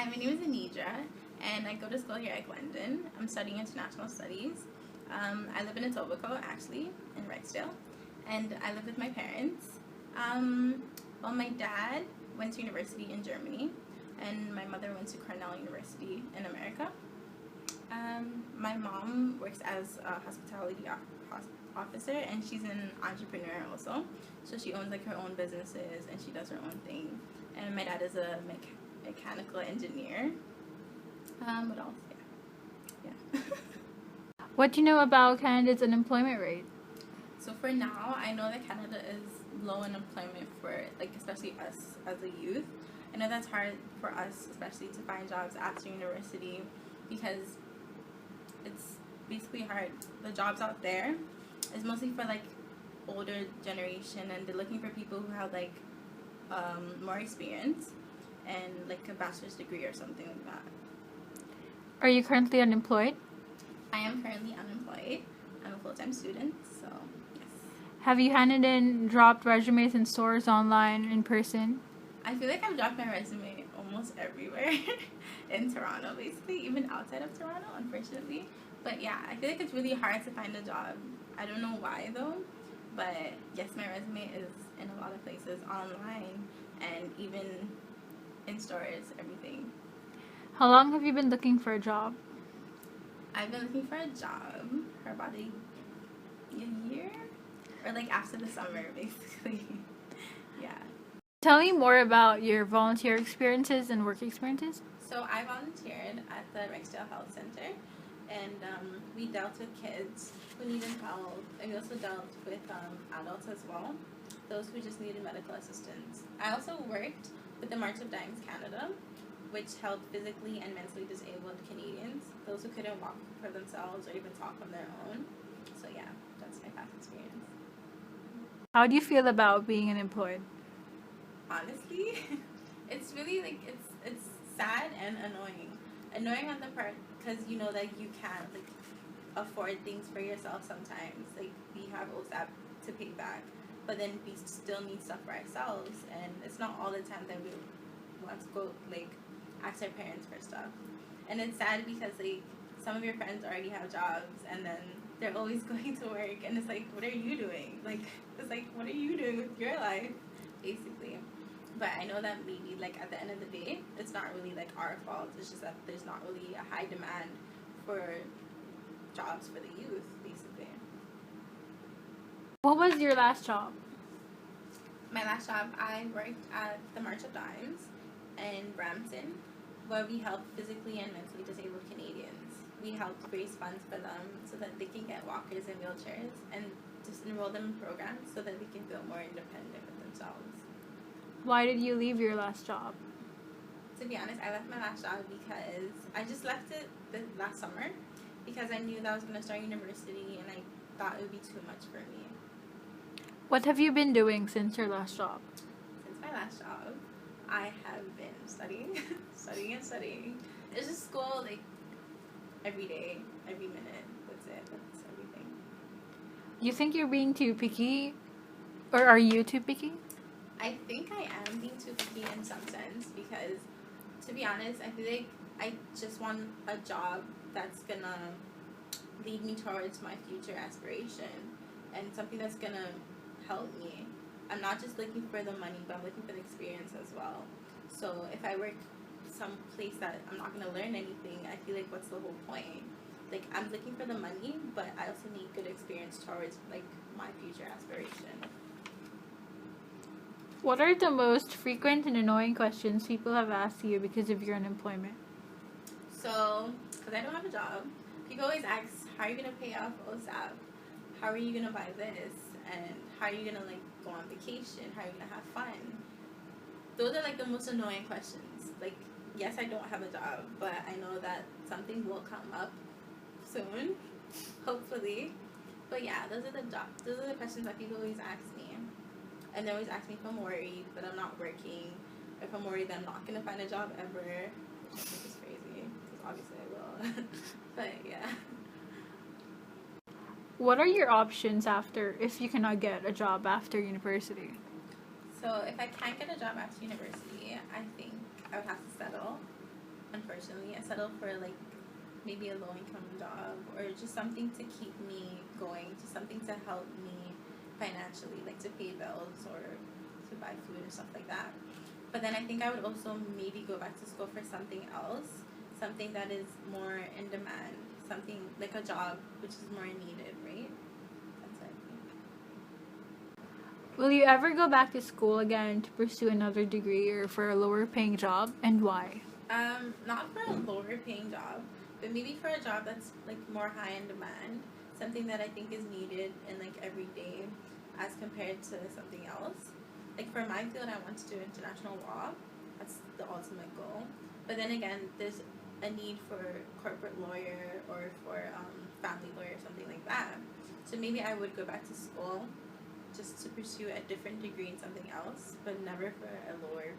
Hi, my name is Anidra, and I go to school here at Glendon. I'm studying international studies. I live in Etobicoke, actually, in Rexdale, and I live with my parents. Well, my dad went to university in Germany, and my mother went to Cornell University in America. My mom works as a hospitality officer, and she's an entrepreneur also. So she owns like her own businesses, and she does her own thing. And my dad is a mechanical engineer. What else? Yeah. What do you know about Canada's unemployment rate? So for now, I know that Canada is low in employment for, like, especially us as a youth. I know that's hard for us, especially to find jobs after university, because it's basically hard. The jobs out there is mostly for like older generation, and they're looking for people who have like more experience and like a bachelor's degree or something like that. Are you currently unemployed? I am currently unemployed. I'm a full-time student, so yes. Have you handed in dropped resumes in stores, online, in person? I feel like I've dropped my resume almost everywhere in Toronto, basically, even outside of Toronto, unfortunately. But yeah, I feel like it's really hard to find a job. I don't know why though, but yes, my resume is in a lot of places, online and even in stores, everything. How long have you been looking for a job? I've been looking for a job for about a year, or like after the summer, basically. Yeah. Tell me more about your volunteer experiences and work experiences. So I volunteered at the Rexdale Health Center, and we dealt with kids who needed help, and we also dealt with adults as well, those who just needed medical assistance. I also worked with the March of Dimes Canada, which helped physically and mentally disabled Canadians, those who couldn't walk for themselves or even talk on their own. So yeah, that's my past experience. How do you feel about being unemployed? Honestly, it's really like it's sad and annoying. Annoying on the part because you know that you can't like afford things for yourself sometimes. Like we have OSAP to pay back, but then we still need stuff for ourselves, and it's not all the time that we want to go like ask our parents for stuff. And it's sad because like some of your friends already have jobs, and then they're always going to work, and it's like, what are you doing? Like it's like, what are you doing with your life, basically? But I know that maybe like at the end of the day, it's not really like our fault. It's just that there's not really a high demand for jobs for the youth, basically. What was your last job? My last job, I worked at the March of Dimes in Brampton, where we help physically and mentally disabled Canadians. We helped raise funds for them so that they can get walkers and wheelchairs, and just enroll them in programs so that they can feel more independent with themselves. Why did you leave your last job? To be honest, I left my last job because I just left it last summer because I knew that I was going to start university, and I thought it would be too much for me. What have you been doing since your last job? Since my last job, I have been studying, studying and studying. It's just school like every day, every minute. That's it. That's everything. You think you're being too picky? Or are you too picky? I think I am being too picky in some sense because, to be honest, I feel like I just want a job that's gonna lead me towards my future aspiration and something that's gonna help me. I'm not just looking for the money, but I'm looking for the experience as well. So if I work some place that I'm not gonna learn anything, I feel like what's the whole point? Like I'm looking for the money, but I also need good experience towards like my future aspiration. What are the most frequent and annoying questions people have asked you because of your unemployment? So, because I don't have a job, people always ask, how are you going to pay off OSAP? How are you going to buy this? And how are you going to like go on vacation? How are you going to have fun? Those are like the most annoying questions. Like, yes, I don't have a job, but I know that something will come up soon, hopefully. But yeah, those are the questions that people always ask me. And they always ask me if I'm worried that I'm not working, if I'm worried that I'm not going to find a job ever, which I think is crazy, because obviously I will. But yeah. What are your options if you cannot get a job after university? So if I can't get a job after university, I think I would have to settle unfortunately. I settled for like maybe a low income job or just something to keep me going, just something to help me financially, like to pay bills or to buy food and stuff like that. But then I think I would also maybe go back to school for something else, something that is more in demand, something like a job which is more needed, right? That's what I think. Will you ever go back to school again to pursue another degree or for a lower paying job, and why? Not for a lower paying job, but maybe for a job that's like more high in demand, something that I think is needed in like every day as compared to something else. Like for my field, I want to do international law. That's the ultimate goal. But then again, there's a need for corporate lawyer or for family lawyer, something like that. So maybe I would go back to school just to pursue a different degree in something else, but never for a lower